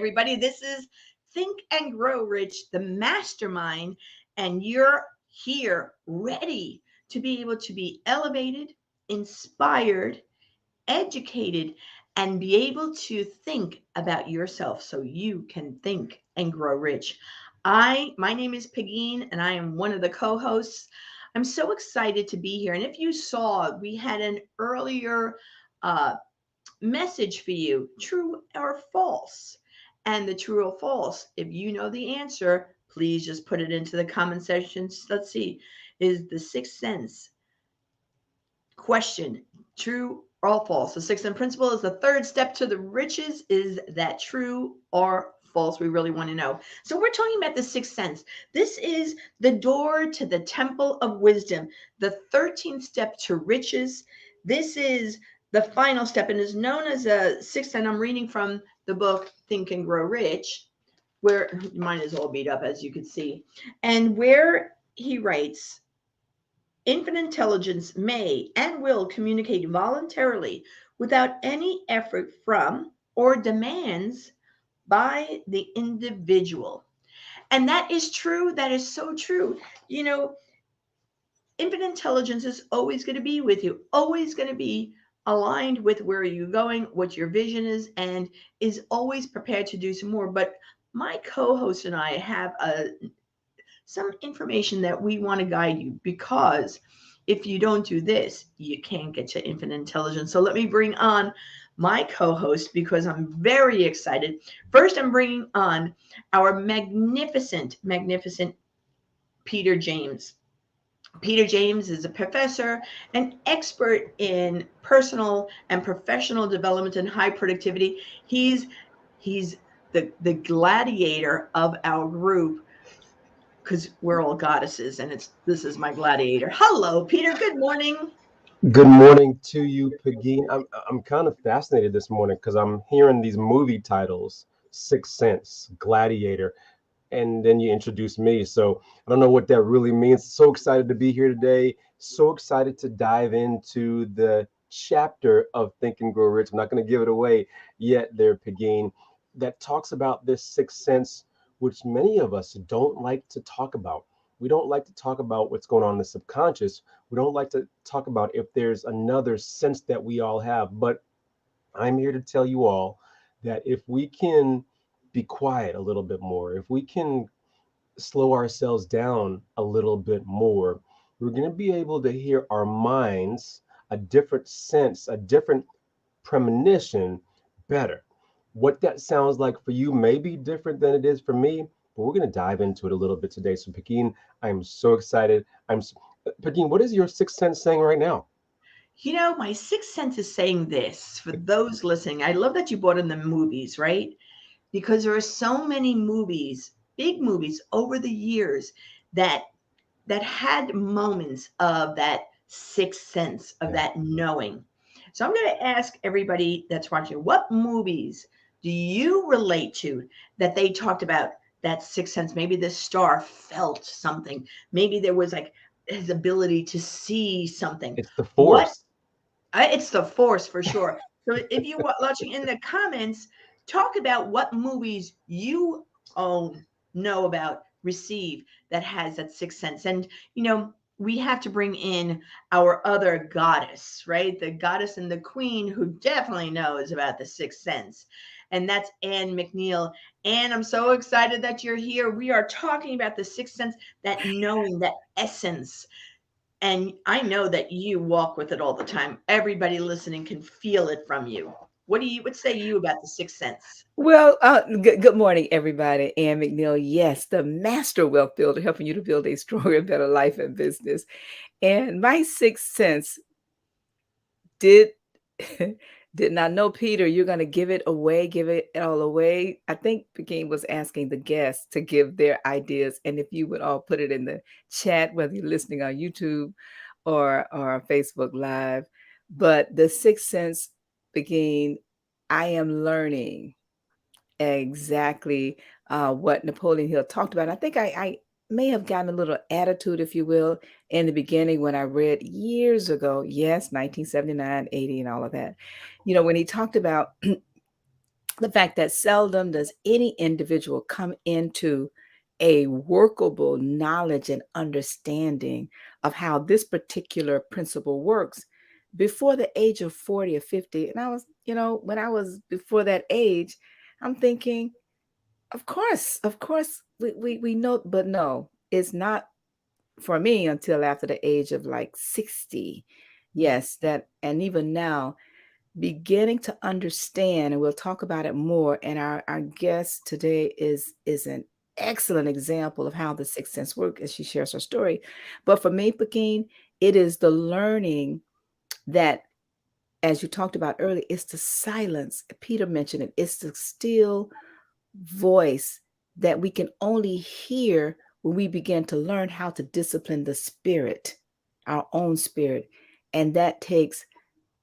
everybody. This is Think and Grow Rich, the mastermind, and you're here ready to be able to be elevated, inspired, educated, and be able to think about yourself so you can think and grow rich. My name is Pegeen, and I am one of the co-hosts. I'm so excited to be here. And if you saw, we had an earlier uh, message for you, true or false. And the true or false, if you know the answer, please just put it into the comment sections. Let's see, is the sixth sense question true or false? The sixth sense principle is the third step to the riches. Is that true or false? We really want to know. So we're talking about the sixth sense. This is the door to the temple of wisdom, the 13th step to riches. This is the final step and is known as a sixth sense. I'm reading from the book Think and Grow Rich, where mine is all beat up, as you can see, and where he writes, infinite intelligence may and will communicate voluntarily without any effort from or demands by the individual. And that is true. That is so true. You know, infinite intelligence is always going to be with you, always going to be aligned with where you're going, what your vision is, and is always prepared to do some more. But my co-host and I have some information that we want to guide you, because if you don't do this, you can't get to infinite intelligence. So let me bring on my co-host because I'm very excited. First, I'm bringing on our magnificent Peter James. Peter James is a professor, an expert in personal and professional development and high productivity. He's the gladiator of our group, because we're all goddesses, and this is my gladiator. Hello, Peter. Good morning. Good morning to you, Peggy. I'm kind of fascinated this morning because I'm hearing these movie titles, Sixth Sense, Gladiator, and then you introduce me. So I don't know what that really means. So excited to be here today. So excited to dive into the chapter of Think and Grow Rich. I'm not going to give it away yet there, Peggy, that talks about this sixth sense, which many of us don't like to talk about. We don't like to talk about what's going on in the subconscious. We don't like to talk about if there's another sense that we all have. But I'm here to tell you all that if we can be quiet a little bit more, if we can slow ourselves down a little bit more, we're going to be able to hear our minds, a different sense, a different premonition better. What that sounds like for you may be different than it is for me, but we're going to dive into it a little bit today. So, Pekin, I'm so excited. Pekin, what is your sixth sense saying right now? You know, my sixth sense is saying this for those listening. I love that you brought in the movies, right? Because there are so many movies, big movies over the years that had moments of that sixth sense, of Yeah. that knowing. So I'm going to ask everybody that's watching, what movies do you relate to that they talked about that sixth sense? Maybe the star felt something. Maybe there was like his ability to see something. It's the What? force. It's the force for sure. So if you are watching in the comments, talk about what movies you own, know about, receive, that has that sixth sense. And we have to bring in our other goddess, right? The goddess and the queen who definitely knows about the sixth sense. And that's Anne McNeil. Anne, I'm so excited that you're here. We are talking about the sixth sense, that knowing, that essence. And I know that you walk with it all the time. Everybody listening can feel it from you. What say you about the sixth sense? Well, good morning, everybody. Ann McNeil, yes, the master wealth builder, helping you to build a stronger and better life and business. And my sixth sense did did not know, Peter, you're going to give it away, give it all away. I think Peking was asking the guests to give their ideas, and if you would all put it in the chat, whether you're listening on YouTube or Facebook Live. But the sixth sense, Peking, I am learning exactly what Napoleon Hill talked about. I think I may have gotten a little attitude, if you will, in the beginning when I read years ago. Yes, 1979, 80, and all of that. When he talked about the fact that seldom does any individual come into a workable knowledge and understanding of how this particular principle works before the age of 40 or 50. And I was, when I was before that age, I'm thinking, of course, we know, but no, it's not for me until after the age of like 60. Yes, that, and even now, beginning to understand, and we'll talk about it more. And our guest today is an excellent example of how the sixth sense works as she shares her story. But for me, Pekin, it is the learning that, as you talked about earlier, it's the silence. Peter mentioned it. It's the still voice that we can only hear when we begin to learn how to discipline the spirit, our own spirit. And that takes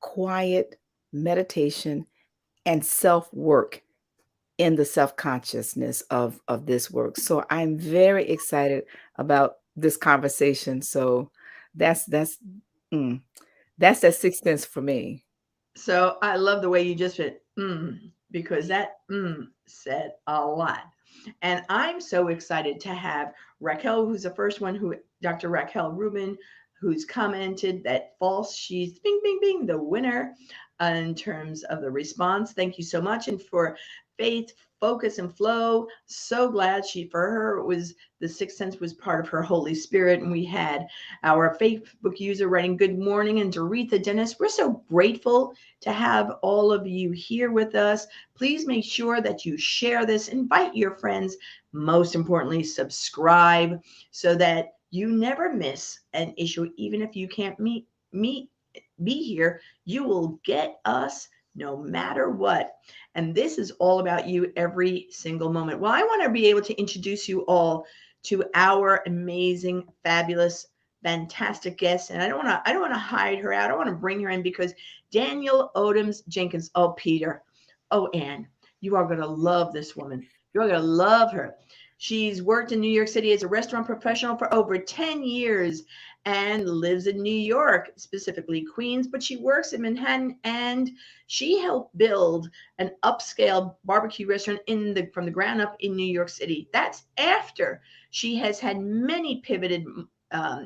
quiet meditation and self-work in the self-consciousness of this work. So I'm very excited about this conversation. So that's mm, that's that sixth sense for me. So I love the way you just went, because that said a lot. And I'm so excited to have Raquel, who's the first one Dr. Raquel Rubin, who's commented that false, she's bing, bing, bing, the winner in terms of the response. Thank you so much. And for Faith, Focus, and Flow, so glad for her, it was the sixth sense was part of her Holy Spirit. And we had our Facebook user writing, good morning, and Doretha Dennis. We're so grateful to have all of you here with us. Please make sure that you share this, invite your friends, most importantly, subscribe so that you never miss an issue. Even if you can't be here, you will get us no matter what. And this is all about you every single moment. Well, I want to be able to introduce you all to our amazing, fabulous, fantastic guest. And I don't want to hide her out. I want to bring her in because Danielle Odom-Jenkins. Oh, Peter. Oh, Anne, you are going to love this woman. You're going to love her. She's worked in New York City as a restaurant professional for over 10 years and lives in New York, specifically Queens, but she works in Manhattan, and she helped build an upscale barbecue restaurant from the ground up in New York City. That's after she has had many pivoted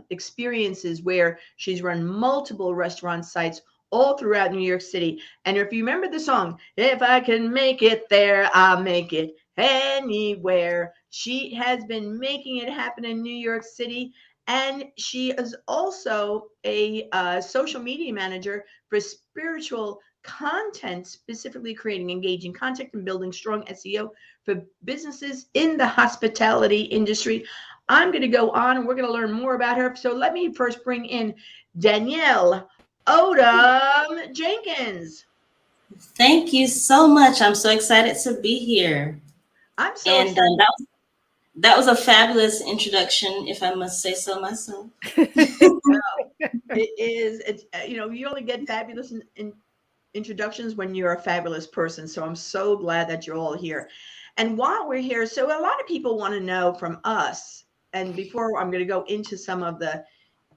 experiences where she's run multiple restaurant sites all throughout New York City. And if you remember the song, if I can make it there, I'll make it anywhere. She has been making it happen in New York City. And she is also a social media manager for spiritual content, specifically creating engaging content and building strong SEO for businesses in the hospitality industry. I'm going to go on and we're going to learn more about her. So let me first bring in Danielle Odom-Jenkins. Thank you so much. I'm so excited to be here. I'm so excited. That was a fabulous introduction, if I must say so myself. It is. It's you only get fabulous introductions when you're a fabulous person. So I'm so glad that you're all here. And while we're here, so a lot of people want to know from us, and before I'm going to go into some of the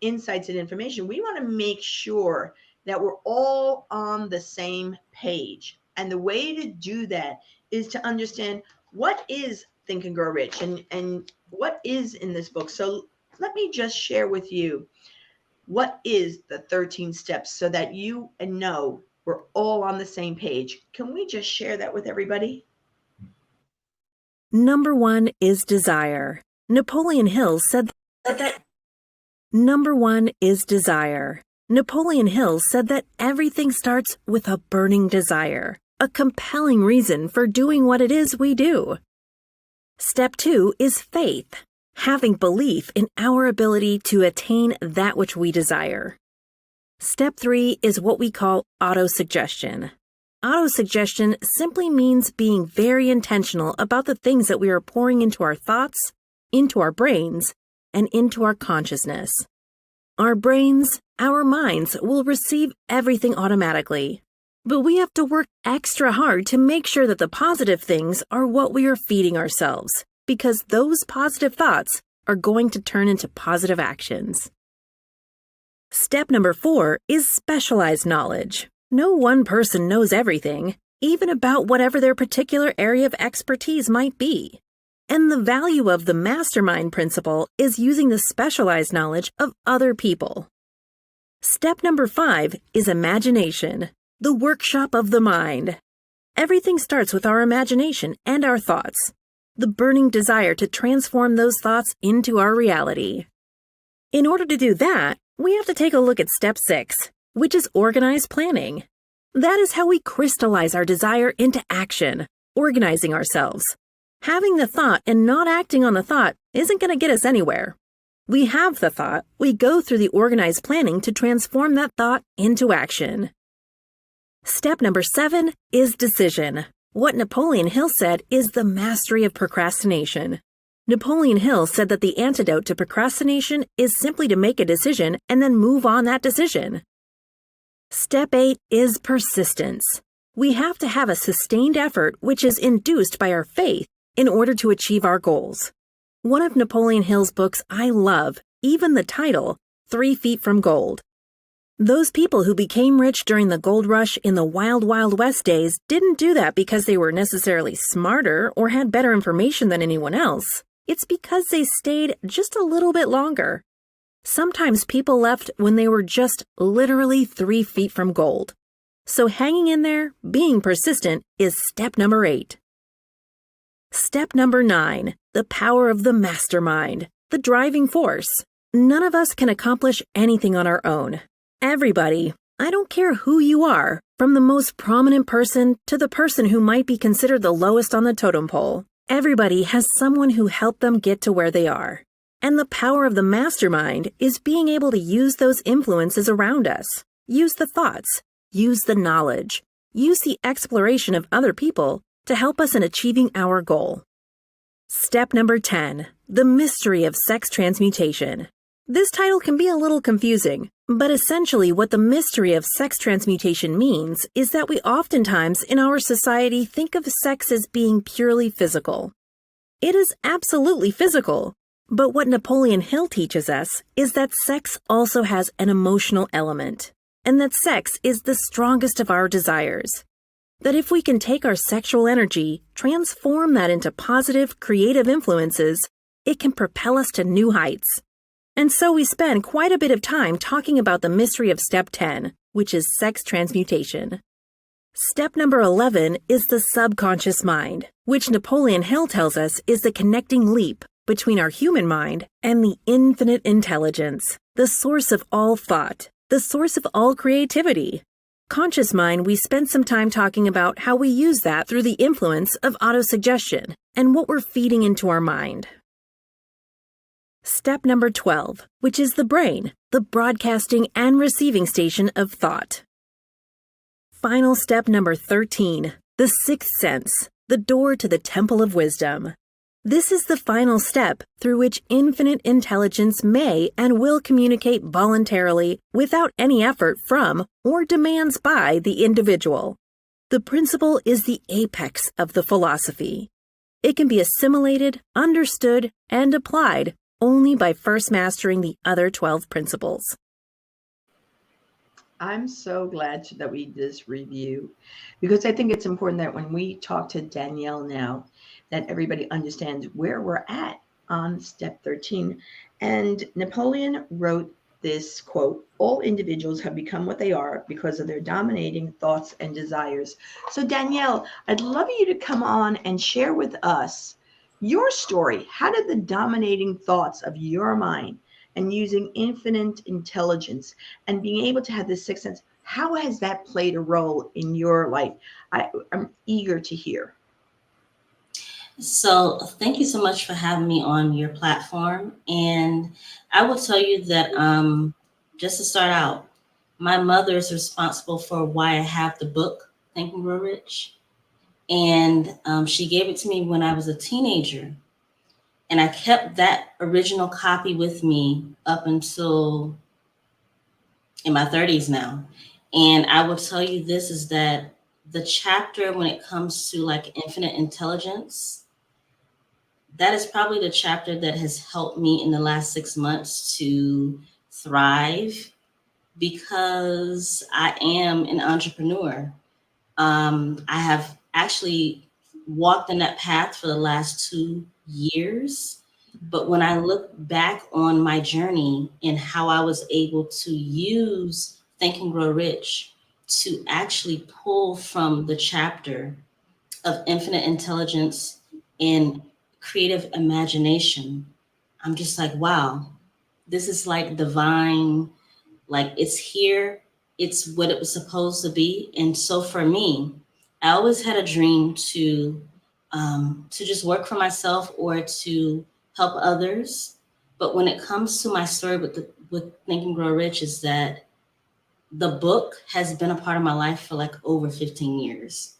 insights and information, we want to make sure that we're all on the same page. And the way to do that is to understand what is Think and Grow Rich and what is in this book. So let me just share with you what is the 13 steps so that you know we're all on the same page. Can we just share that with everybody? Number 1 is desire. Napoleon Hill said that. Number 1 is desire. Napoleon Hill said that everything starts with a burning desire, a compelling reason for doing what it is we do. Step 2 is faith, having belief in our ability to attain that which we desire. Step 3 is what we call autosuggestion. Autosuggestion simply means being very intentional about the things that we are pouring into our thoughts, into our brains, and into our consciousness. Our brains, our minds will receive everything automatically, but we have to work extra hard to make sure that the positive things are what we are feeding ourselves, because those positive thoughts are going to turn into positive actions. Step number 4 is specialized knowledge. No one person knows everything. even about whatever their particular area of expertise might be. And the value of the MasterMind principle is using the specialized knowledge of other people. Step number 5 is imagination, the workshop of the mind. Everything starts with our imagination and our thoughts, the burning desire to transform those thoughts into our reality. In order to do that, we have to take a look at step 6, which is organized planning. That is how we crystallize our desire into action, organizing ourselves. Having the thought and not acting on the thought isn't going to get us anywhere. We have the thought, we go through the organized planning to transform that thought into action. Step number 7 is decision. What Napoleon Hill said is the mastery of procrastination. Napoleon Hill said that the antidote to procrastination is simply to make a decision and then move on that decision. Step 8 is persistence. We have to have a sustained effort which is induced by our faith in order to achieve our goals. One of Napoleon Hill's books I love, even the title, 3 Feet from Gold. Those people who became rich during the gold rush in the Wild Wild West days didn't do that because they were necessarily smarter or had better information than anyone else. It's because they stayed just a little bit longer. Sometimes people left when they were just literally 3 feet from gold. So hanging in there, being persistent, is step number 8. Step number 9, the power of the mastermind, the driving force. None of us can accomplish anything on our own. Everybody, I don't care who you are, from the most prominent person to the person who might be considered the lowest on the totem pole, everybody has someone who helped them get to where they are. And the power of the mastermind is being able to use those influences around us, use the thoughts, use the knowledge, use the exploration of other people to help us in achieving our goal. Step number 10, the mystery of sex transmutation. This title can be a little confusing, but essentially what the mystery of sex transmutation means is that we oftentimes in our society think of sex as being purely physical. It is absolutely physical, but what Napoleon Hill teaches us is that sex also has an emotional element, and that sex is the strongest of our desires. That if we can take our sexual energy, transform that into positive, creative influences, it can propel us to new heights. And so we spend quite a bit of time talking about the mystery of step 10, which is sex transmutation. Step number 11 is the subconscious mind, which Napoleon Hill tells us is the connecting leap between our human mind and the infinite intelligence, the source of all thought, the source of all creativity. Conscious mind, we spent some time talking about how we use that through the influence of autosuggestion and what we're feeding into our mind. Step number 12, which is the brain, the broadcasting and receiving station of thought. Final step number 13, the sixth sense, the door to the temple of wisdom. This is the final step through which infinite intelligence may and will communicate voluntarily without any effort from or demands by the individual. The principle is the apex of the philosophy. It can be assimilated, understood, and applied only by first mastering the other 12 principles. I'm so glad that we did this review, because I think it's important that when we talk to Danielle now, that everybody understands where we're at on step 13. And Napoleon wrote this quote, "All individuals have become what they are because of their dominating thoughts and desires." So Danielle, I'd love you to come on and share with us your story. How did the dominating thoughts of your mind and using infinite intelligence and being able to have this sixth sense, how has that played a role in your life? I'm eager to hear. So thank you so much for having me on your platform. And I will tell you that just to start out, my mother is responsible for why I have the book, Think and Grow Rich. And she gave it to me when I was a teenager. And I kept that original copy with me up until in my 30s now. And I will tell you this is that the chapter when it comes to like infinite intelligence, that is probably the chapter that has helped me in the last 6 months to thrive, because I am an entrepreneur. I have actually walked in that path for the last 2 years. But when I look back on my journey and how I was able to use Think and Grow Rich to actually pull from the chapter of infinite intelligence and creative imagination, I'm just like, wow, this is like divine, like it's here, it's what it was supposed to be. And so for me, I always had a dream to just work for myself or to help others. But when it comes to my story with Think and Grow Rich, is that the book has been a part of my life for like over 15 years.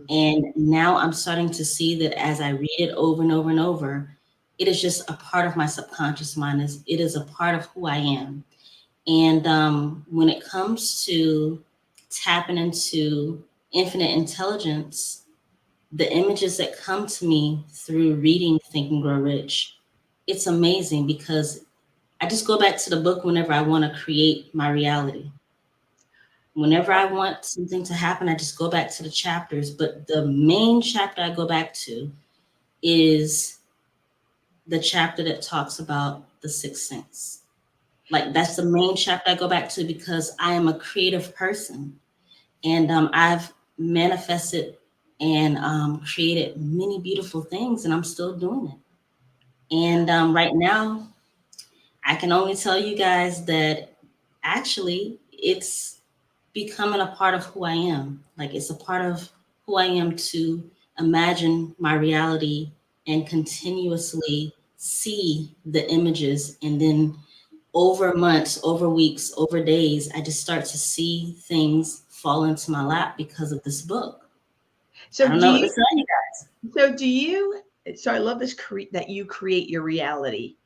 And now I'm starting to see that as I read it over and over and over, it is just a part of my subconscious mind. It is a part of who I am. And when it comes to tapping into infinite intelligence, the images that come to me through reading Think and Grow Rich, it's amazing because I just go back to the book whenever I want to create my reality. Whenever I want something to happen, I just go back to the chapters. But the main chapter I go back to is the chapter that talks about the sixth sense. Like that's the main chapter I go back to because I am a creative person, and I've manifested and created many beautiful things, and I'm still doing it. And right now, I can only tell you guys that actually it's becoming a part of who I am. Like it's a part of who I am to imagine my reality and continuously see the images, and then over months, over weeks, over days, I just start to see things fall into my lap because of this book. So I don't do know what to you, tell you guys. so do you, so I love this that you create your reality.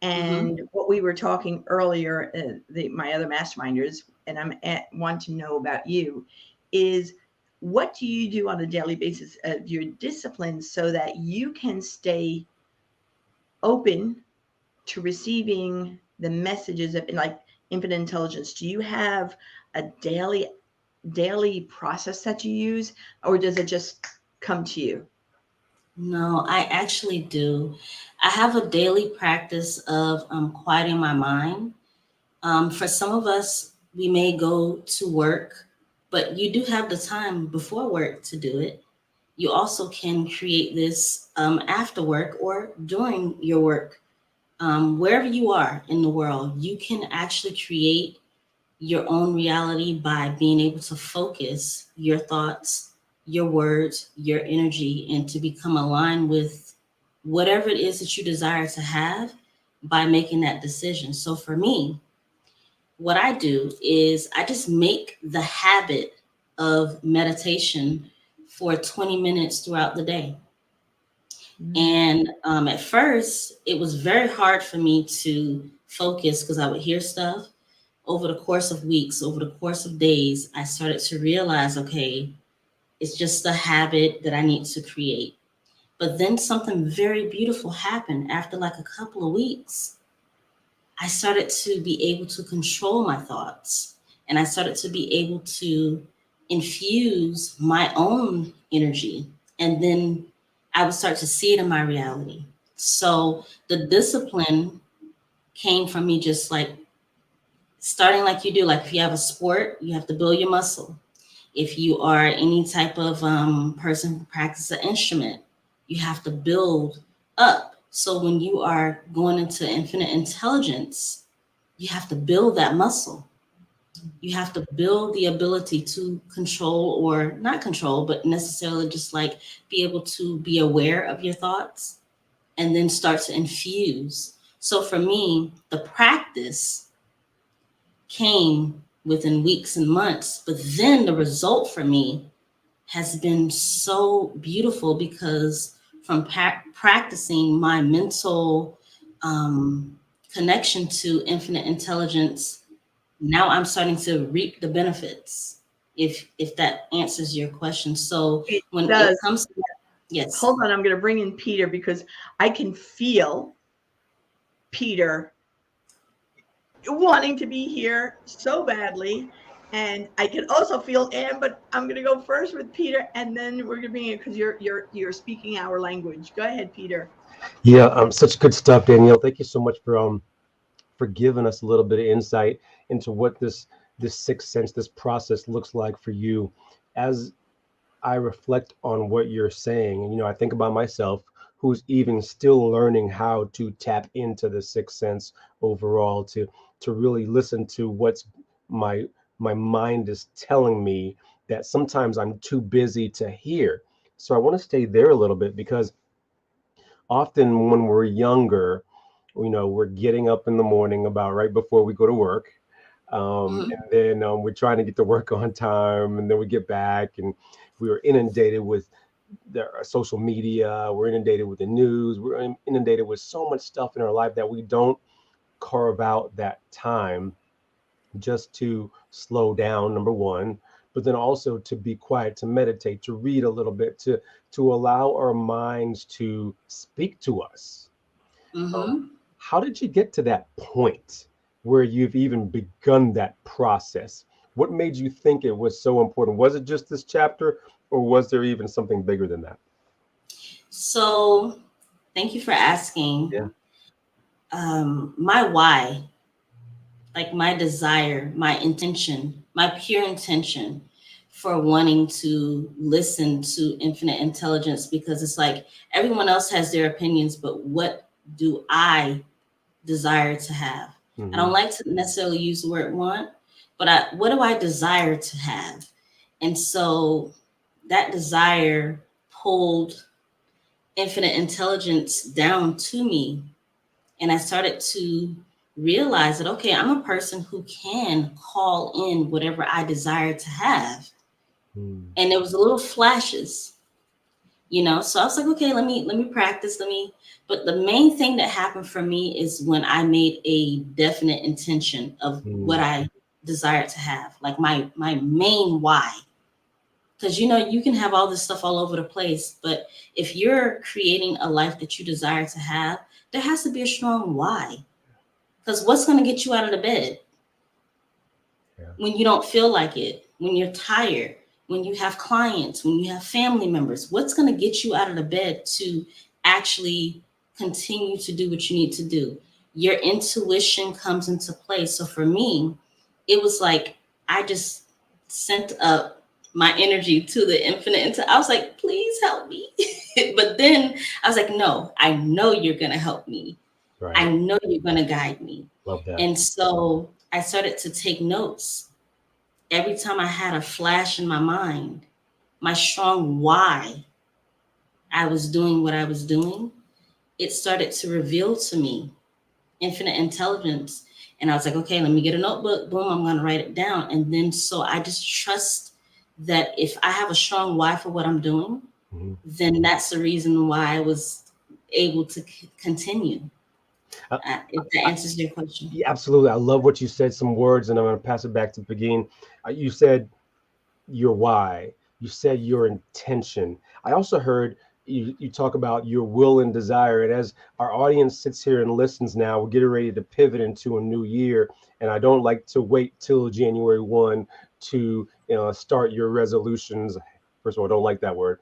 Mm-hmm. And what we were talking earlier, my other masterminders, and want to know about you, is what do you do on a daily basis of your disciplines so that you can stay open to receiving the messages of like infinite intelligence? Do you have a daily process that you use, or does it just come to you? No, I actually do. I have a daily practice of quieting my mind. For some of us, we may go to work, but you do have the time before work to do it. You also can create this after work or during your work. Wherever you are in the world, you can actually create your own reality by being able to focus your thoughts, your words, your energy, and to become aligned with whatever it is that you desire to have by making that decision. So for me, what I do is I just make the habit of meditation for 20 minutes throughout the day. And at first, it was very hard for me to focus because I would hear stuff. Over the course of weeks, over the course of days, I started to realize, okay, it's just a habit that I need to create. But then something very beautiful happened after like a couple of weeks. I started to be able to control my thoughts, and I started to be able to infuse my own energy. And then I would start to see it in my reality. So the discipline came from me just like starting like you do. Like if you have a sport, you have to build your muscle. If you are any type of person who practices an instrument, you have to build up. So when you are going into infinite intelligence, you have to build that muscle. You have to build the ability to control, or not control, but necessarily just like be able to be aware of your thoughts and then start to infuse. So for me, the practice came within weeks and months, but then the result for me has been so beautiful because from practicing my mental connection to infinite intelligence, now I'm starting to reap the benefits. If that answers your question. So It when it does. comes to that, yes. Hold on, I'm going to bring in Peter because I can feel Peter wanting to be here so badly. And I can also feel Anne, but I'm going to go first with Peter, and then we're going to bring it because you're speaking our language. Go ahead, Peter. Yeah, such good stuff, Danielle. Thank you so much for giving us a little bit of insight into what this sixth sense, this process looks like for you. As I reflect on what you're saying, and I think about myself, who's even still learning how to tap into the sixth sense overall, to really listen to what's my my mind is telling me that sometimes I'm too busy to hear. So I want to stay there a little bit because often when we're younger, we're getting up in the morning about right before we go to work. Mhm. And then we're trying to get to work on time, and then we get back, and we are inundated with the social media. We're inundated with the news. We're inundated with so much stuff in our life that we don't carve out that time just to slow down, number one, but then also to be quiet, to meditate, to read a little bit, to allow our minds to speak to us. um, Mhm. how did you get to that point where you've even begun that process? What made you think it was so important? Was it just this chapter, or was there even something bigger than that? So, thank you for asking. Yeah. My why, like my desire, my intention, my pure intention for wanting to listen to infinite intelligence, because it's like everyone else has their opinions, but what do I desire to have? I Hmm. don't like to necessarily use the word want, but what do I desire to have? And so that desire pulled infinite intelligence down to me. And I started to realize that, okay, I'm a person who can call in whatever I desire to have. Hmm. And there was a little flashes, so I was like, okay, let me practice, but the main thing that happened for me is when I made a definite intention of what Hmm. I desired to have, like my main why. Because you can have all this stuff all over the place, but if you're creating a life that you desire to have, there has to be a strong why. Because what's going to get you out of the bed Yeah. when you don't feel like it, when you're tired, when you have clients, when you have family members? What's going to get you out of the bed to actually continue to do what you need to do? Your intuition comes into play. So for me, it was like I just sent up my energy to the infinite. I was like, please help me. But then I was like, no, I know you're going to help me. I Right. know you're going to guide me. Love that. And so I started to take notes. Every time I had a flash in my mind, my strong why I was doing what I was doing, it started to reveal to me infinite intelligence. And I was like, okay, let me get a notebook. Boom, I'm going to write it down. And then so I just trust that if I have a strong why for what I'm doing, Mhm. then that's the reason why I was able to continue. Uh, If that answers your question. yeah, absolutely. I love what you said. Some words, and I'm going to pass it back to Begin. You said your why. You said your intention. I also heard you talk about your will and desire. And as our audience sits here and listens now, we're getting ready to pivot into a new year. And I don't like to wait till January 1 to start your resolutions. First of all, I don't like that word.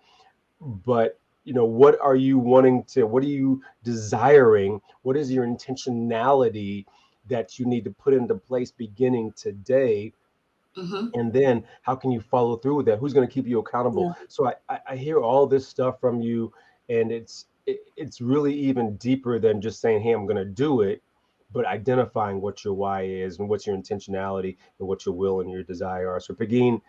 But what are you wanting to, what are you desiring? What is your intentionality that you need to put into place beginning today? Mm-hmm. And then how can you follow through with that? Who's going to keep you accountable? Yeah. So I hear all this stuff from you, and it's really even deeper than just saying, hey, I'm going to do it, but identifying what your why is and what's your intentionality and what your will and your desire are. So Pegeen,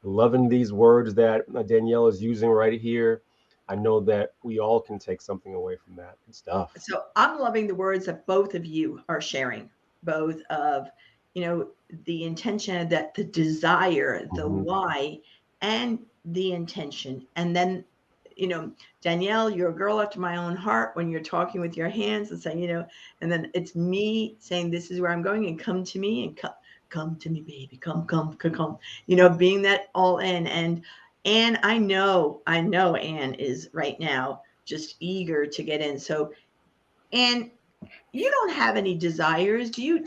loving these words that Danielle is using right here. I know that we all can take something away from that. Good stuff. So I'm loving the words that both of you are sharing, both of, the intention, that the desire, the Hmm. why, and the intention. And then, you know, Danielle, you're a girl after my own heart when you're talking with your hands and saying, and then it's me saying, this is where I'm going, and come to me, and come to me, baby, come, being that all in. And I know Anne is right now just eager to get in. So, and you don't have any desires, do you?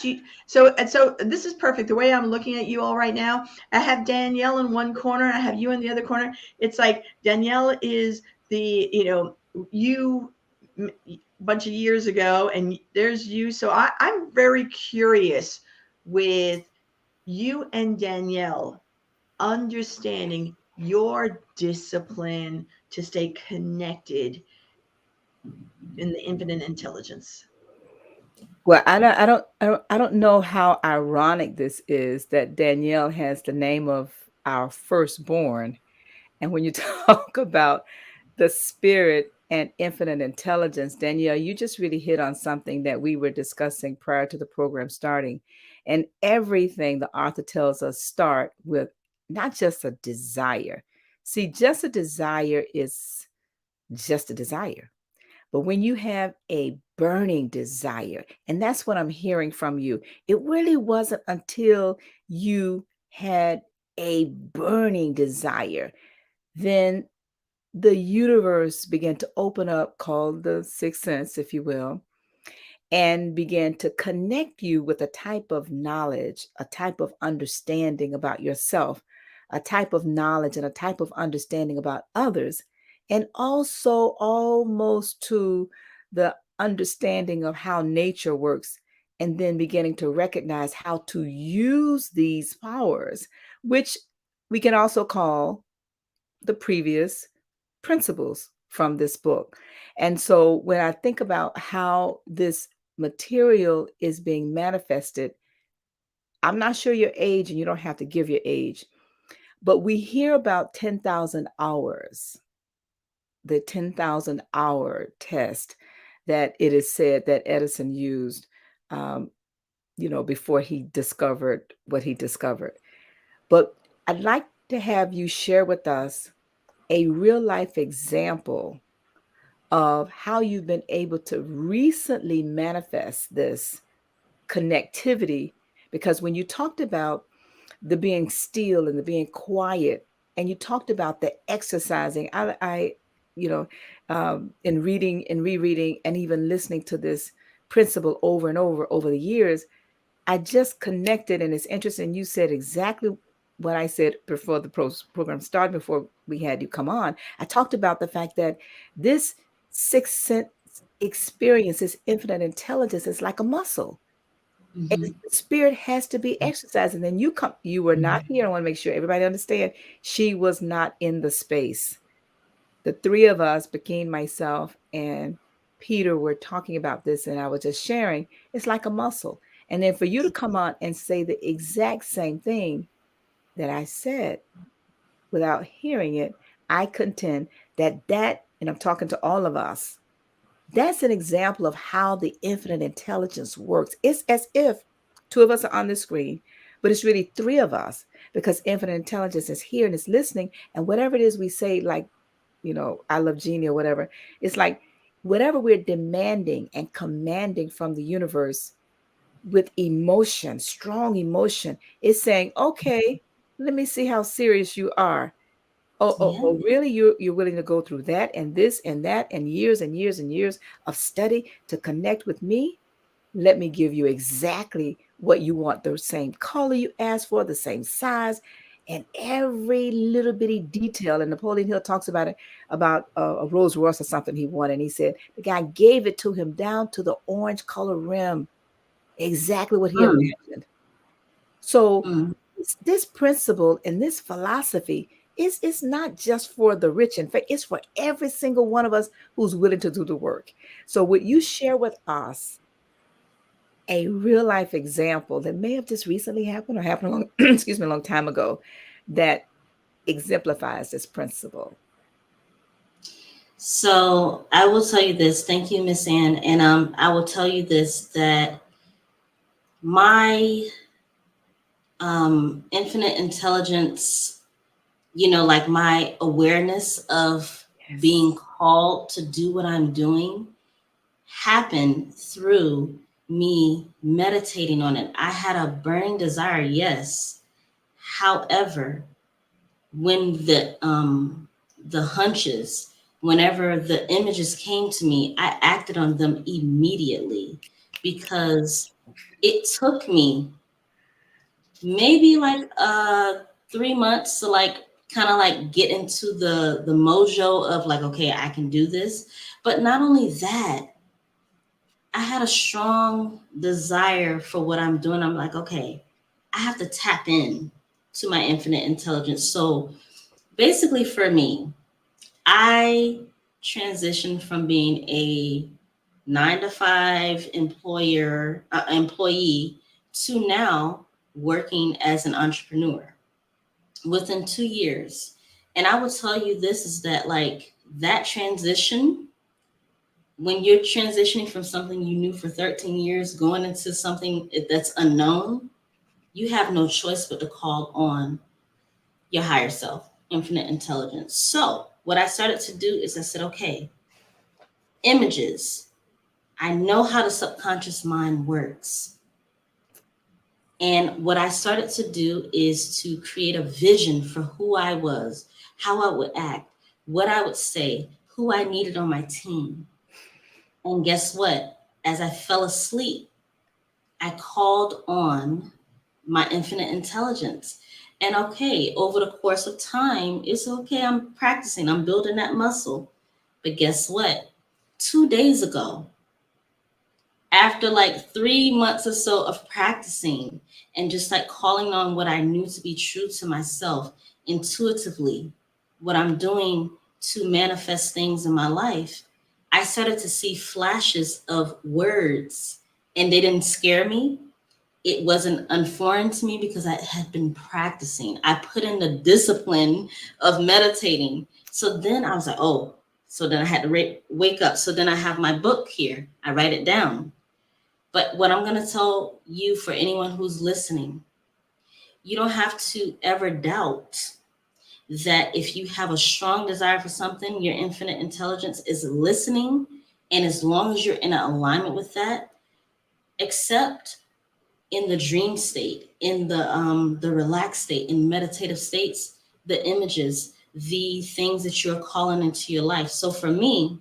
So this is perfect. The way I'm looking at you all right now, I have Danielle in one corner, I have you in the other corner. It's like Danielle is the, you a bunch of years ago, and there's you. So I'm very curious with you and Danielle understanding your discipline to stay connected in the infinite intelligence. Well, I don't know how ironic this is that Danielle has the name of our firstborn. And when you talk about the spirit and infinite intelligence, Danielle, you just really hit on something that we were discussing prior to the program starting. And everything the author tells us start with not just a desire. See, just a desire is just a desire. But when you have a burning desire, and that's what I'm hearing from you, it really wasn't until you had a burning desire, then the universe began to open up, called the sixth sense, if you will, and began to connect you with a type of knowledge, a type of understanding about yourself, a type of knowledge and a type of understanding about others, and also almost to the understanding of how nature works, and then beginning to recognize how to use these powers, which we can also call the previous principles from this book. And so when I think about how this material is being manifested, I'm not sure your age, and you don't have to give your age, but we hear about 10,000 hours, the 10,000 hour test that it is said that Edison used, um, before he discovered what he discovered. But I'd like to have you share with us a real life example of how you've been able to recently manifest this connectivity. Because when you talked about the being still and the being quiet, and you talked about the exercising, you know, in reading and rereading and even listening to this principle over and over the years, I just connected, and it's interesting. You said exactly what I said before the program started, before we had you come on. I talked about the fact that this sixth sense experience, this infinite intelligence, is like a muscle. And Mm-hmm. the spirit has to be exercised. And then you were not here. I want to make sure everybody understand. She was not in the space. The three of us, Bekin, myself, and Peter, were talking about this, and I was just sharing. It's like a muscle. And then for you to come on and say the exact same thing that I said without hearing it, I contend that, and I'm talking to all of us, that's an example of how the infinite intelligence works. It's as if two of us are on the screen, but it's really three of us, because infinite intelligence is here and it's listening. And whatever it is we say, like, I love Jeannie or whatever, it's like whatever we're demanding and commanding from the universe with emotion, strong emotion, is saying, okay, let me see how serious you are. Yeah. Oh, really? You're willing to go through that and this and that and years and years and years of study to connect with me? Let me give you exactly what you want, the same color you asked for, the same size, and every little bitty detail. And Napoleon Hill talks about it, about a Rolls Royce or something he wanted. And he said the guy gave it to him down to the orange color rim, exactly what he Mm, imagined. So mm. this principle and this philosophy is not just for the rich. In fact, it's for every single one of us who's willing to do the work. So would you share with us a real life example that may have just recently happened or happened a long, excuse me, a long time ago, that exemplifies this principle? So I will tell you this. Thank you, Miss Ann. And I will tell you this, that my infinite intelligence, like my awareness of Yes. being called to do what I'm doing, happened through me meditating on it. I had a burning desire, yes. However, when the hunches, whenever the images came to me, I acted on them immediately. because it took me maybe like 3 months to like kind of like get into the mojo of like, okay, I can do this. But not only that, I had a strong desire for what I'm doing. I'm like, okay, I have to tap in to my infinite intelligence. So basically for me, I transitioned from being a 9 to 5 employee to now working as an entrepreneur within 2 years. And I will tell you this is that like that transition, when you're transitioning from something you knew for 13 years, going into something that's unknown, you have no choice but to call on your higher self, infinite intelligence. So what I started to do is I said, okay, images. I know how the subconscious mind works. And what I started to do is to create a vision for who I was, how I would act, what I would say, who I needed on my team. And guess what? As I fell asleep, I called on my infinite intelligence. And okay, over the course of time, it's okay. I'm practicing, I'm building that muscle. But guess what? 2 days ago, after like 3 months or so of practicing and just like calling on what I knew to be true to myself intuitively, what I'm doing to manifest things in my life, I started to see flashes of words and they didn't scare me. It wasn't unforeign to me because I had been practicing. I put in the discipline of meditating. So then I was like, oh, so then I had to wake up. So then I have my book here. I write it down. But what I'm going to tell you, for anyone who's listening, you don't have to ever doubt that if you have a strong desire for something, your infinite intelligence is listening. And as long as you're in alignment with that, except in the dream state, in the relaxed state, in meditative states, the images, the things that you're calling into your life. So for me,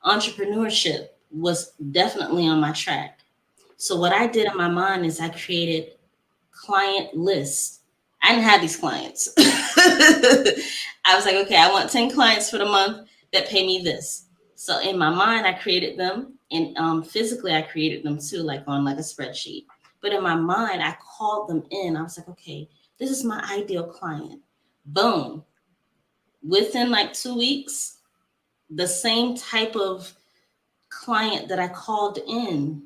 entrepreneurship was definitely on my track. So what I did in my mind is I created client lists. I didn't have these clients. I was like, okay, I want 10 clients for the month that pay me this. So in my mind, I created them, and physically I created them too, like on like a spreadsheet. But in my mind, I called them in. I was like, okay, this is my ideal client. Boom. Within like 2 weeks, the same type of client that I called in,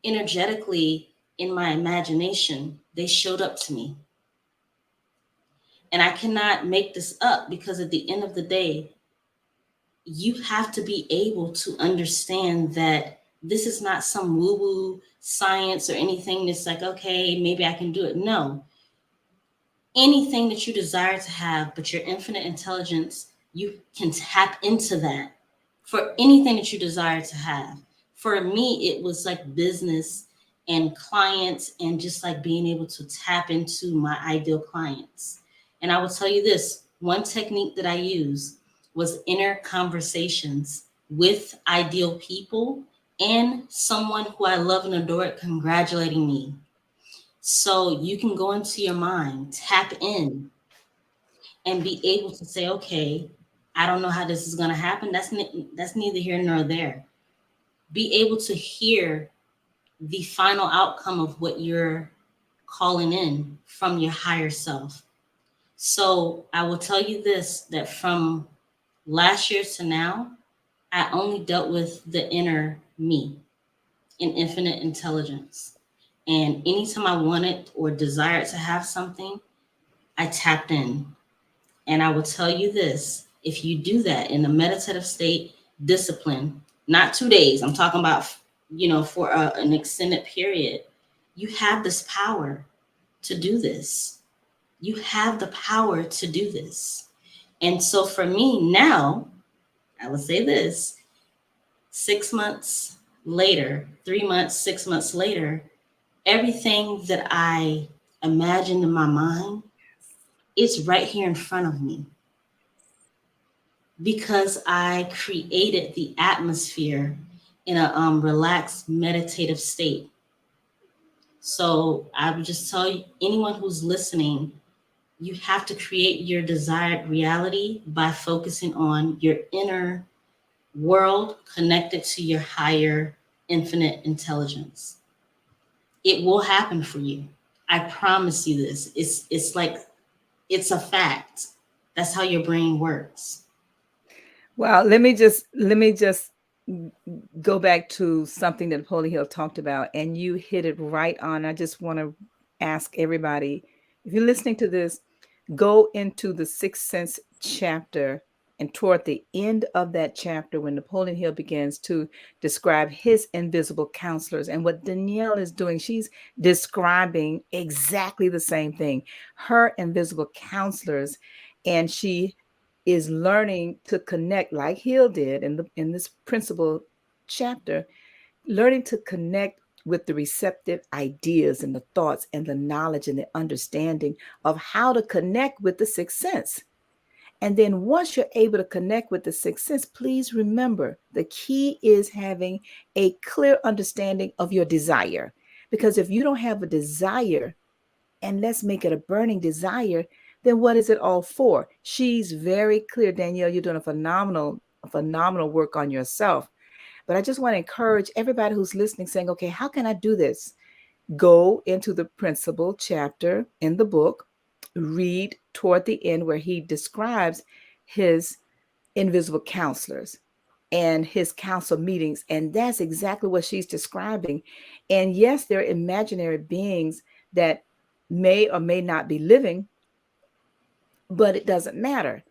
energetically in my imagination, they showed up to me. And I cannot make this up because at the end of the day, you have to be able to understand that this is not some woo-woo science or anything that's like, okay, maybe I can do it. No, anything that you desire to have, but your infinite intelligence, you can tap into that for anything that you desire to have. For me, it was like business and clients and just like being able to tap into my ideal clients. And I will tell you this, one technique that I use was inner conversations with ideal people and someone who I love and adore congratulating me. So you can go into your mind, tap in, and be able to say, okay, I don't know how this is going to happen. That's neither here nor there. Be able to hear the final outcome of what you're calling in from your higher self. So I will tell you this, that from last year to now, I only dealt with the inner me in infinite intelligence. And anytime I wanted or desired to have something, I tapped in. And I will tell you this, if you do that in a meditative state, discipline, not 2 days, I'm talking about, for an extended period, you have this power to do this. You have the power to do this. And so for me now, I will say this, 6 months later, 3 months, 6 months later, everything that I imagined in my mind is right here in front of me because I created the atmosphere in a relaxed meditative state. So I would just tell you, anyone who's listening, you have to create your desired reality by focusing on your inner world connected to your higher infinite intelligence. It will happen for you. I promise you this. It's like it's a fact. That's how your brain works. Well, let me just go back to something that Napoleon Hill talked about, and you hit it right on. I just want to ask everybody, if you're listening to this, go into the Sixth Sense chapter, and toward the end of that chapter, when Napoleon Hill begins to describe his invisible counselors, and what Danielle is doing, she's describing exactly the same thing, her invisible counselors, and she is learning to connect like Hill did in this principal chapter, learning to connect with the receptive ideas and the thoughts and the knowledge and the understanding of how to connect with the sixth sense. And then once you're able to connect with the sixth sense, please remember the key is having a clear understanding of your desire. Because if you don't have a desire, and let's make it a burning desire, then what is it all for? She's very clear. Danielle, you're doing a phenomenal work on yourself. But I just want to encourage everybody who's listening, saying, okay, how can I do this? Go into the principal chapter in the book, read toward the end where he describes his invisible counselors and his council meetings. And that's exactly what she's describing. And yes, they're imaginary beings that may or may not be living, but it doesn't matter.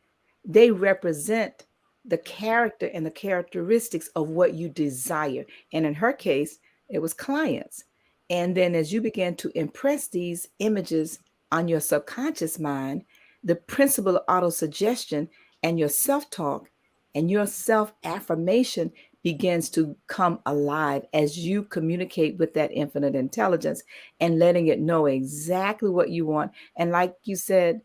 They represent the character and the characteristics of what you desire. And in her case, it was clients. And then as you begin to impress these images on your subconscious mind, the principle of autosuggestion and your self-talk and your self-affirmation begins to come alive as you communicate with that infinite intelligence and letting it know exactly what you want. And like you said,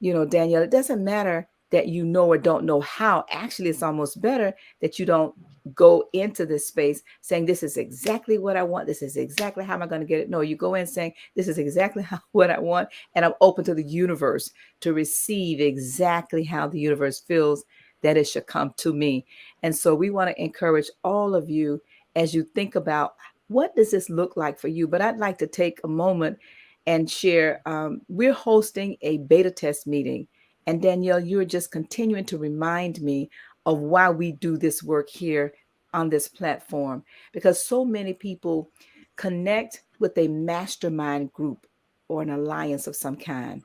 Danielle, it doesn't matter that you know or don't know how. Actually, it's almost better that you don't go into this space saying, this is exactly what I want. This is exactly how am I going to get it? No, you go in saying, this is exactly what I want. And I'm open to the universe to receive exactly how the universe feels that it should come to me. And so we want to encourage all of you as you think about what does this look like for you? But I'd like to take a moment and share. We're hosting a beta test meeting. And Danielle, you're just continuing to remind me of why we do this work here on this platform, because so many people connect with a mastermind group or an alliance of some kind.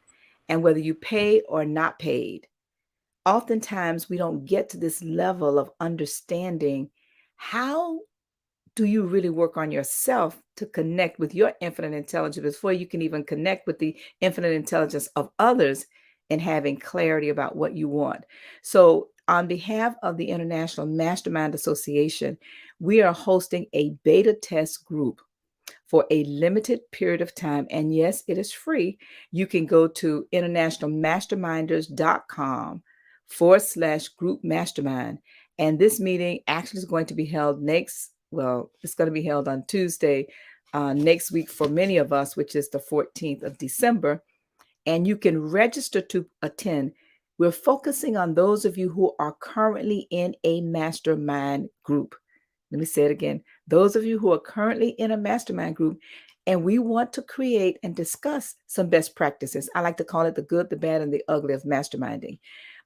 And whether you pay or not paid, oftentimes we don't get to this level of understanding how do you really work on yourself to connect with your infinite intelligence before you can even connect with the infinite intelligence of others and having clarity about what you want. So on behalf of the International Mastermind Association, we are hosting a beta test group for a limited period of time. And yes, it is free. You can go to internationalmasterminders.com/group mastermind. And this meeting actually is going to be held it's going to be held on Tuesday next week for many of us, which is the 14th of December. And you can register to attend. We're focusing on those of you who are currently in a mastermind group. Let me say it again. Those of you who are currently in a mastermind group, and we want to create and discuss some best practices. I like to call it the good, the bad, and the ugly of masterminding.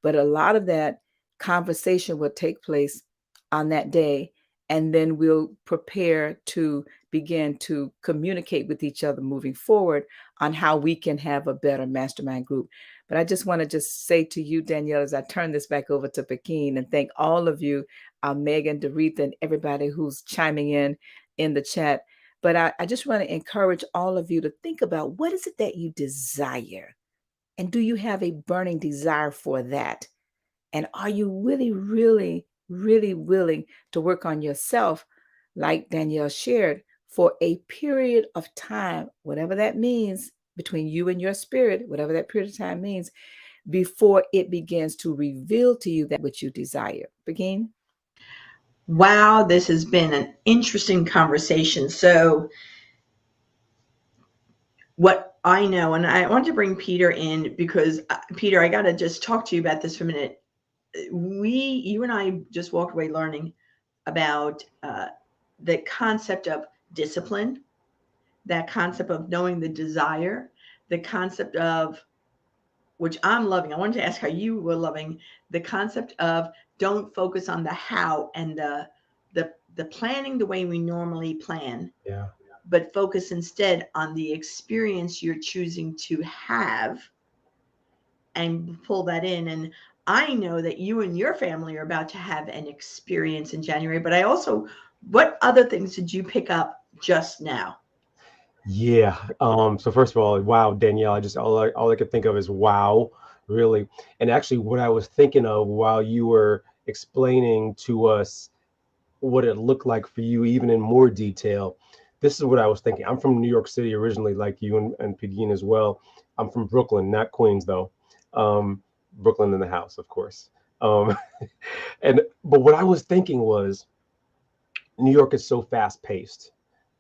But a lot of that conversation will take place on that day. And then we'll prepare to begin to communicate with each other moving forward on how we can have a better mastermind group. But I just want to just say to you, Danielle, as I turn this back over to Pekin, and thank all of you, Megan, Doretha, and everybody who's chiming in the chat. But I just want to encourage all of you to think about, what is it that you desire? And do you have a burning desire for that? And are you really, really, really willing to work on yourself, like Danielle shared, for a period of time, whatever that means, between you and your spirit, whatever that period of time means, before it begins to reveal to you that which you desire? Begin. Wow, this has been an interesting conversation. So, what I know, and I want to bring Peter in because, Peter, I got to just talk to you about this for a minute. You and I just walked away learning about the concept of discipline, that concept of knowing the desire, the concept of, which I'm loving. I wanted to ask how you were loving the concept of don't focus on the how and the planning the way we normally plan, Yeah. but focus instead on the experience you're choosing to have and pull that in. And I know that you and your family are about to have an experience in January, but I also, what other things did you pick up just now? Yeah. So first of all, wow, Danielle, I just all I could think of is wow, really. And actually what I was thinking of while you were explaining to us what it looked like for you, even in more detail, this is what I was thinking. I'm from New York City originally, like you and Pegeen as well. I'm from Brooklyn, not Queens though. Brooklyn in the house, of course. Um, but what I was thinking was New York is so fast paced,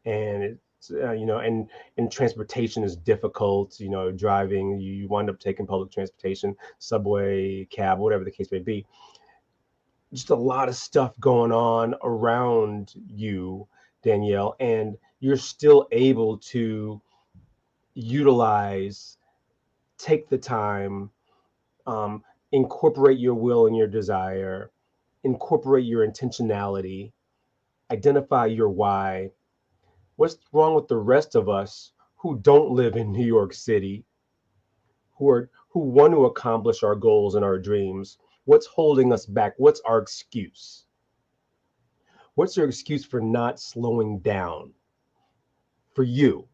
and it's and transportation is difficult. Driving, you wind up taking public transportation, subway, cab, whatever the case may be. Just a lot of stuff going on around you, Danielle, and you're still able to utilize, take the time, um, incorporate your will and your desire, incorporate your intentionality, identify your why. What's wrong with the rest of us who don't live in New York City, who want to accomplish our goals and our dreams? What's holding us back? What's our excuse? What's your excuse for not slowing down for you,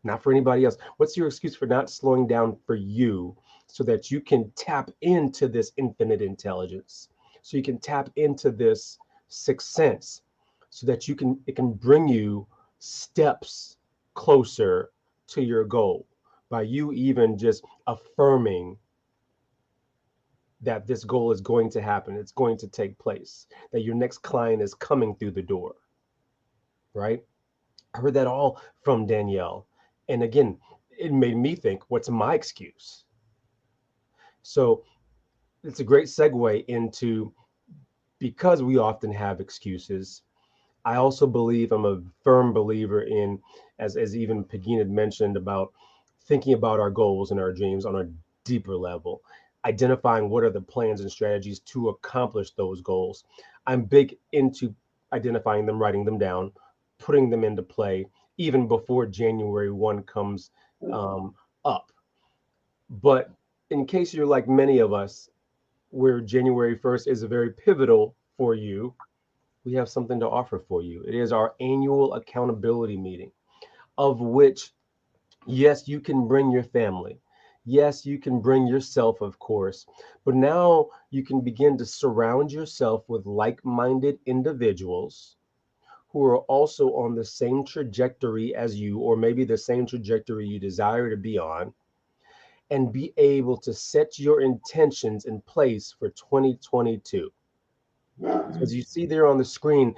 not for anybody else? What's your excuse for not slowing down for you so that you can tap into this infinite intelligence? So you can tap into this sixth sense so that it can bring you steps closer to your goal by you even just affirming that this goal is going to happen, it's going to take place, that your next client is coming through the door, right? I heard that all from Danielle. And again, it made me think, what's my excuse? So it's a great segue into, because we often have excuses, I also believe, I'm a firm believer in, as even Pegeen had mentioned, about thinking about our goals and our dreams on a deeper level, identifying what are the plans and strategies to accomplish those goals. I'm big into identifying them, writing them down, putting them into play, even before January 1 comes up. But in case you're like many of us, where January 1st is very pivotal for you, we have something to offer for you. It is our annual accountability meeting, of which, yes, you can bring your family. Yes, you can bring yourself, of course, but now you can begin to surround yourself with like-minded individuals who are also on the same trajectory as you, or maybe the same trajectory you desire to be on, and be able to set your intentions in place for 2022. So as you see there on the screen,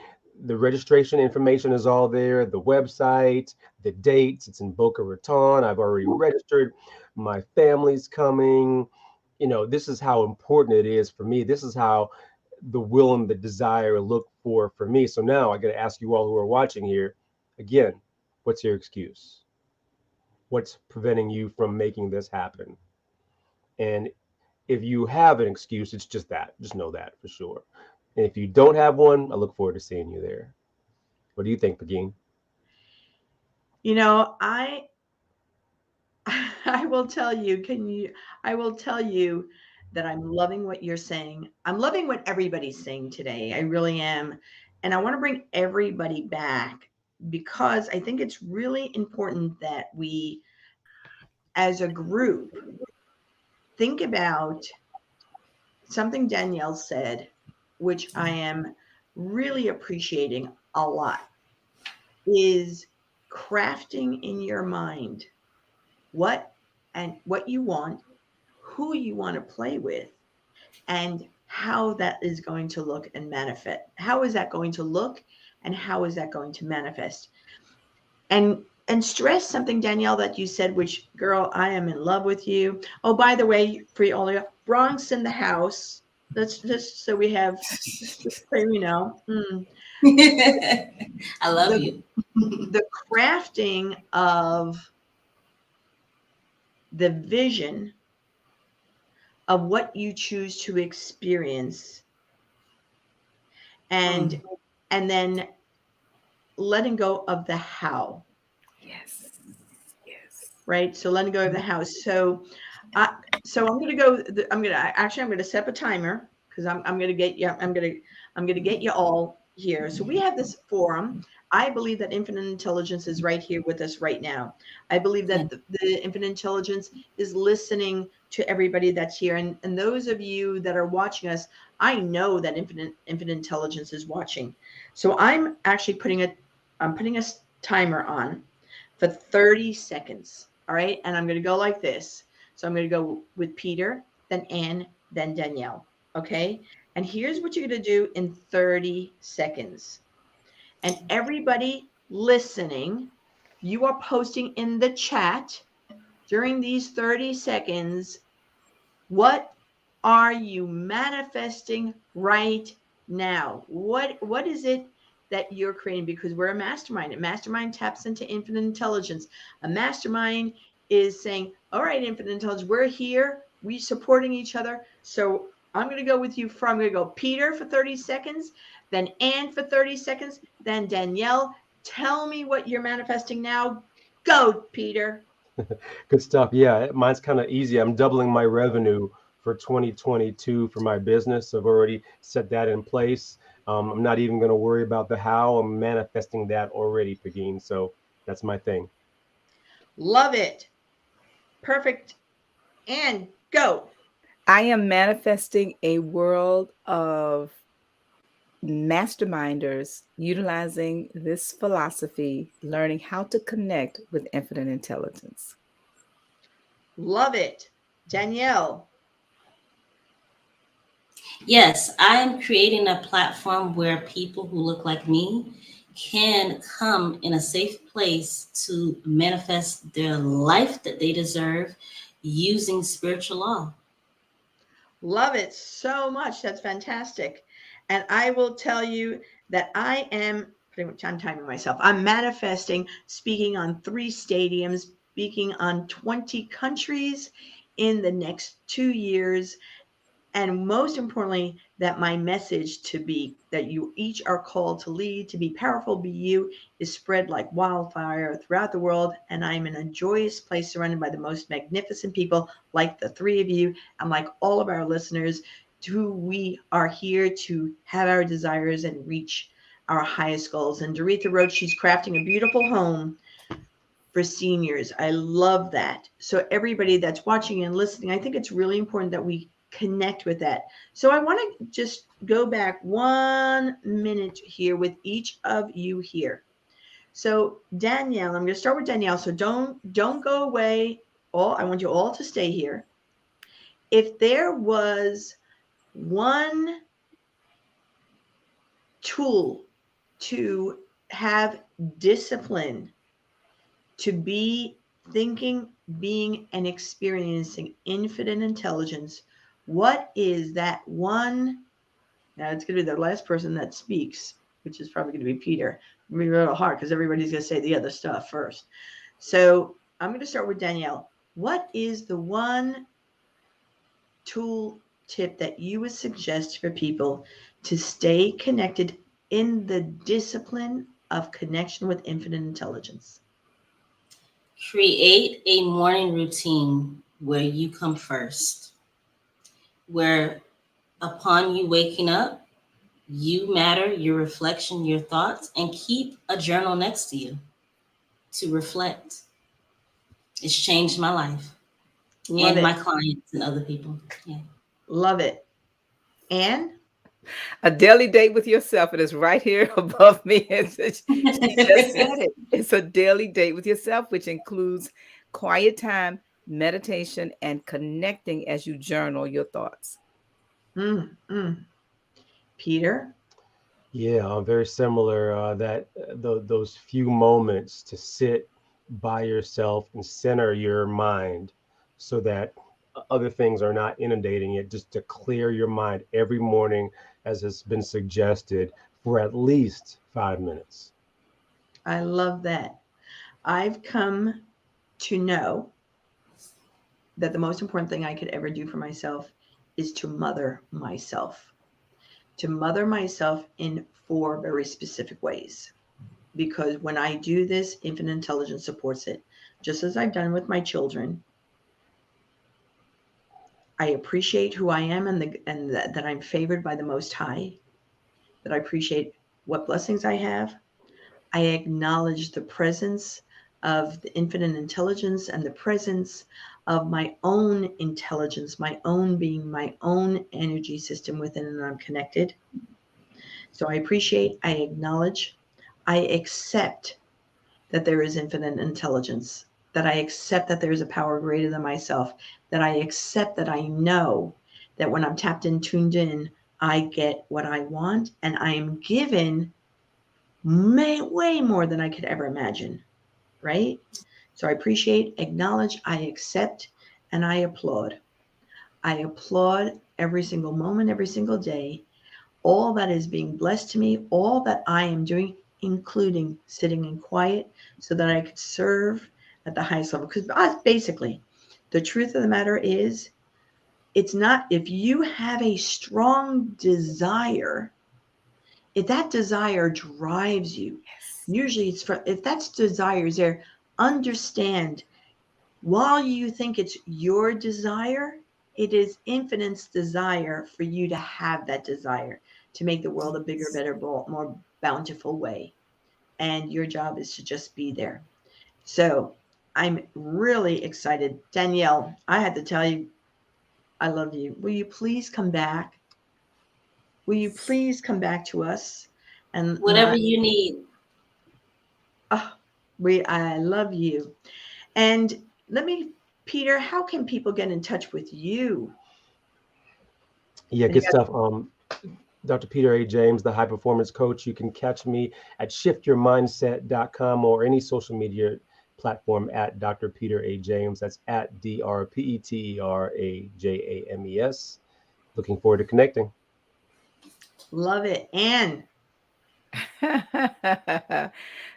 the registration information is all there, the website, the dates. It's in Boca Raton. I've already registered. My family's coming. This is how important it is for me. This is how the will and the desire look for me. So now I got to ask you all who are watching here, again, what's your excuse? What's preventing you from making this happen? And if you have an excuse, it's just that. Just know that for sure. And if you don't have one, I look forward to seeing you there. What do you think, Pegeen? I I will tell you, I will tell you that I'm loving what you're saying. I'm loving what everybody's saying today. I really am. And I want to bring everybody back because I think it's really important that we, as a group, think about something Danielle said, which I am really appreciating a lot, is crafting in your mind what you want, who you want to play with, and how that is going to look and manifest. How is that going to look and how is that going to manifest? And stress something, Danielle, that you said, which, girl, I am in love with you. Oh, by the way, for you only Bronx in the house. Let's just so we have, just so you know, I love the you. the crafting of the vision of what you choose to experience, and and then letting go of the how. Yes. Yes. Right, so letting go of the house. So I'm going to go. I'm going to set up a timer because I'm going to get you. I'm going to get you all here. So we have this forum. I believe that infinite intelligence is right here with us right now. I believe that the infinite intelligence is listening to everybody that's here, and those of you that are watching us, I know that infinite intelligence is watching. So I'm actually putting a timer on for 30 seconds. All right, and I'm going to go like this. So I'm going to go with Peter, then Anne, then Danielle. Okay. And here's what you're going to do in 30 seconds. And everybody listening, you are posting in the chat during these 30 seconds. What are you manifesting right now? What is it that you're creating? Because we're a mastermind. A mastermind taps into infinite intelligence. A mastermind is saying, all right, infinite intelligence, we're here. We supporting each other. So I'm going to go with you from, I'm going to go Peter for 30 seconds, then Anne for 30 seconds, then Danielle. Tell me what you're manifesting now. Go, Peter. Good stuff. Yeah, mine's kind of easy. I'm doubling my revenue for 2022 for my business. I've already set that in place. I'm not even going to worry about the how. I'm manifesting that already, Pagine. So that's my thing. Love it. Perfect. And go. I am manifesting a world of masterminders utilizing this philosophy, learning how to connect with infinite intelligence. Love it. Danielle. Yes, I am creating a platform where people who look like me can come in a safe place to manifest their life that they deserve using spiritual law. Love it so much. That's fantastic. And I will tell you that I am pretty much, I'm timing myself. I'm manifesting speaking on 3 stadiums, speaking on 20 countries in the next 2 years. And most importantly, that my message to be that you each are called to lead, to be powerful, be you, is spread like wildfire throughout the world. And I'm in a joyous place surrounded by the most magnificent people, like the 3 of you, and like all of our listeners, who we are here to have our desires and reach our highest goals. And Doretha wrote she's crafting a beautiful home for seniors. I love that. So everybody that's watching and listening, I think it's really important that we connect with that. So I want to just go back 1 minute here with each of you here. So Danielle, I'm going to start with Danielle. So don't go away. I want you all to stay here. If there was one tool to have discipline, to be thinking, being, and experiencing infinite intelligence, what is that one? Now it's going to be the last person that speaks, which is probably going to be Peter. It's going to be a little hard because everybody's going to say the other stuff first. So I'm going to start with Danielle. What is the one tool tip that you would suggest for people to stay connected in the discipline of connection with infinite intelligence? Create a morning routine where you come first, where upon you waking up, you matter, your reflection, your thoughts, and keep a journal next to you to reflect. It's changed my life Love and my it. clients and other people. Yeah. Love it. Anne? A daily date with yourself. It is right here above me. She just said it. It's a daily date with yourself, which includes quiet time, meditation, and connecting as you journal your thoughts. Mm, mm. Peter? Yeah, very similar. Those few moments to sit by yourself and center your mind, so that other things are not inundating it. Just to clear your mind every morning, as has been suggested, for at least 5 minutes. I love that. I've come to know that the most important thing I could ever do for myself is to mother myself. To mother myself in 4 very specific ways. Because when I do this, infinite intelligence supports it. Just as I've done with my children, I appreciate who I am and that I'm favored by the Most High, that I appreciate what blessings I have. I acknowledge the presence of the infinite intelligence and the presence of my own intelligence, my own being, my own energy system within, and I'm connected. So I appreciate, I acknowledge, I accept that there is infinite intelligence, that I accept that there is a power greater than myself, that I accept that I know that when I'm tapped in, tuned in, I get what I want and I am given way more than I could ever imagine, right? So I appreciate, acknowledge, I accept, and I applaud. I applaud every single moment, every single day, all that is being blessed to me, all that I am doing, including sitting in quiet so that I could serve at the highest level. Because basically, the truth of the matter is, it's not, if you have a strong desire, if that desire drives you, Yes. usually it's for, if that desire is there, understand while you think it's your desire, it is infinite's desire for you to have that desire to make the world a bigger, better, more bountiful way. And your job is to just be there. So I'm really excited. Danielle, I had to tell you, I love you. Will you please come back? Will you please come back to us? And Whatever you need. oh, I love you. And let me, Peter, how can people get in touch with you? Yeah, And you good got stuff. Dr. Peter A. James, the high performance coach. You can catch me at shiftyourmindset.com or any social media platform at Dr. Peter A. James. That's at DrPeterAJames. Looking forward to connecting. love it. And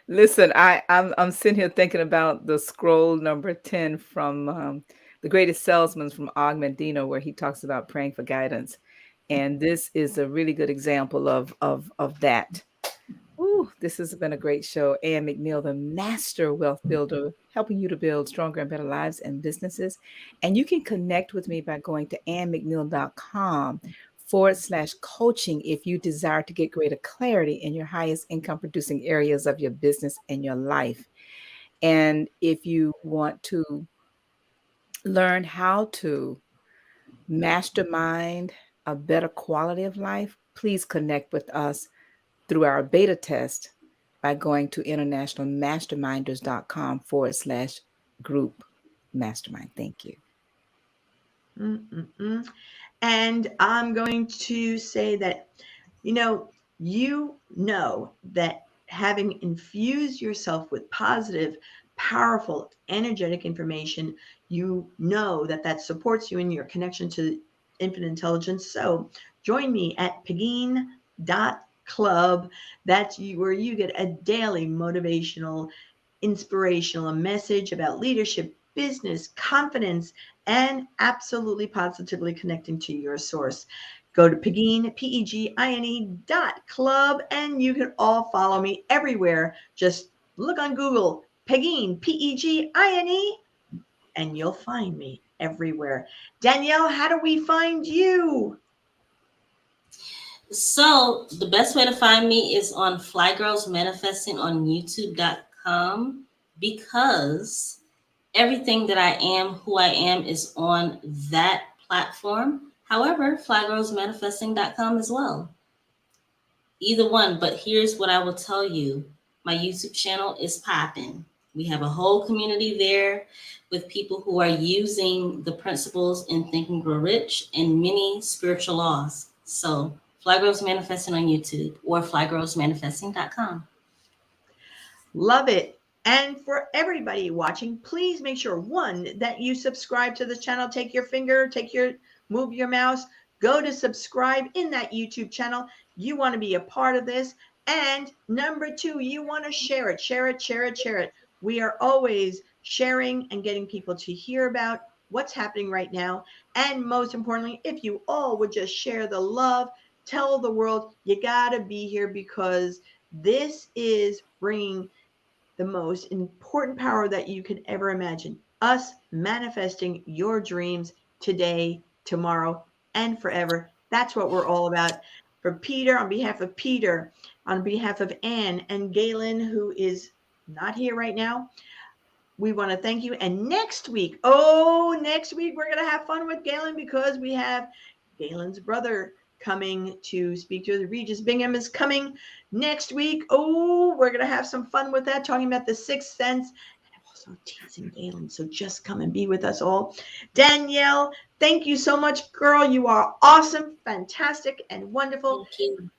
Listen, I'm sitting here thinking about the scroll number 10 from The Greatest Salesman from Og Mandino, where he talks about praying for guidance. And this is a really good example of that. Ooh, this has been a great show. Ann McNeil, the master wealth builder, helping you to build stronger and better lives and businesses. And you can connect with me by going to annmcneil.com/coaching if you desire to get greater clarity in your highest income producing areas of your business and your life. And if you want to learn how to mastermind a better quality of life, please connect with us through our beta test by going to internationalmasterminders.com/group mastermind. Thank you. mm-mm-mm. And I'm going to say that, you know that having infused yourself with positive, powerful, energetic information, you know that that supports you in your connection to infinite intelligence. So join me at Pagine.club. That's where you get a daily motivational, inspirational, a message about leadership, business, confidence, and absolutely positively connecting to your source. Go to Pagine, Pegine.club, and you can all follow me everywhere. Just look on Google, Pagine, Pegine, and you'll find me everywhere. Danielle, how do we find you? So the best way to find me is on Fly Girls Manifesting on YouTube.com, because everything that I am, who I am, is on that platform. However, flygirlsmanifesting.com as well. Either one, but here's what I will tell you. My YouTube channel is popping. We have a whole community there with people who are using the principles in Think and Grow Rich and many spiritual laws. So Fly Girls Manifesting on YouTube or flygirlsmanifesting.com. Love it. And for everybody watching, please make sure, one, that you subscribe to this channel. Take your finger, move your mouse, go to subscribe in that YouTube channel. You want to be a part of this. And number two, you want to share it, share it, share it, share it. We are always sharing and getting people to hear about what's happening right now. And most importantly, if you all would just share the love, tell the world you got to be here, because this is bringing the most important power that you could ever imagine. Us manifesting your dreams today, tomorrow, and forever. That's what we're all about. For Peter, on behalf of Peter, on behalf of Anne and Galen, who is not here right now, we want to thank you. And next week, we're going to have fun with Galen, because we have Galen's brother coming to speak to the Regis. Bingham is coming next week. Oh, we're going to have some fun with that, talking about the sixth sense. And I'm also teasing Galen, so just come and be with us all. Danielle, thank you so much, girl. You are awesome, fantastic, and wonderful. Thank you.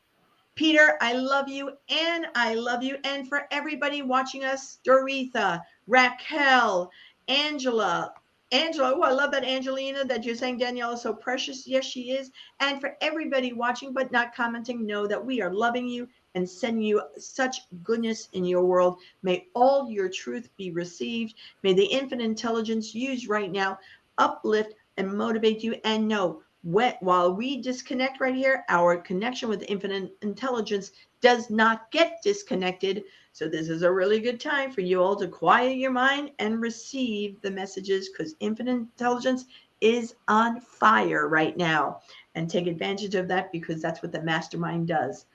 Peter, I love you, and I love you. And for everybody watching us, Doretha, Raquel, Angela, oh, I love that Angelina that you're saying Danielle is so precious. Yes, she is. And for everybody watching but not commenting, know that we are loving you and sending you such goodness in your world. May all your truth be received. May the infinite intelligence used right now uplift and motivate you. And know, while we disconnect right here, our connection with infinite intelligence does not get disconnected. So this is a really good time for you all to quiet your mind and receive the messages, because infinite intelligence is on fire right now. And take advantage of that, because that's what the mastermind does.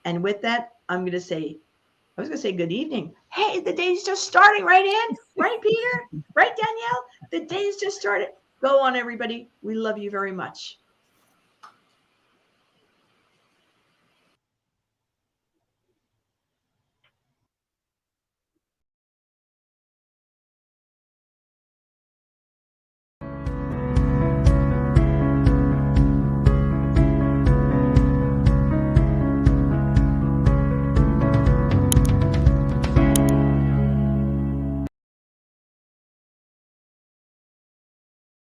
And with that, I was going to say good evening. Hey, the day's just starting, right, Ann? Right, Peter? Right, Danielle? The day's just started. Go on, everybody. We love you very much.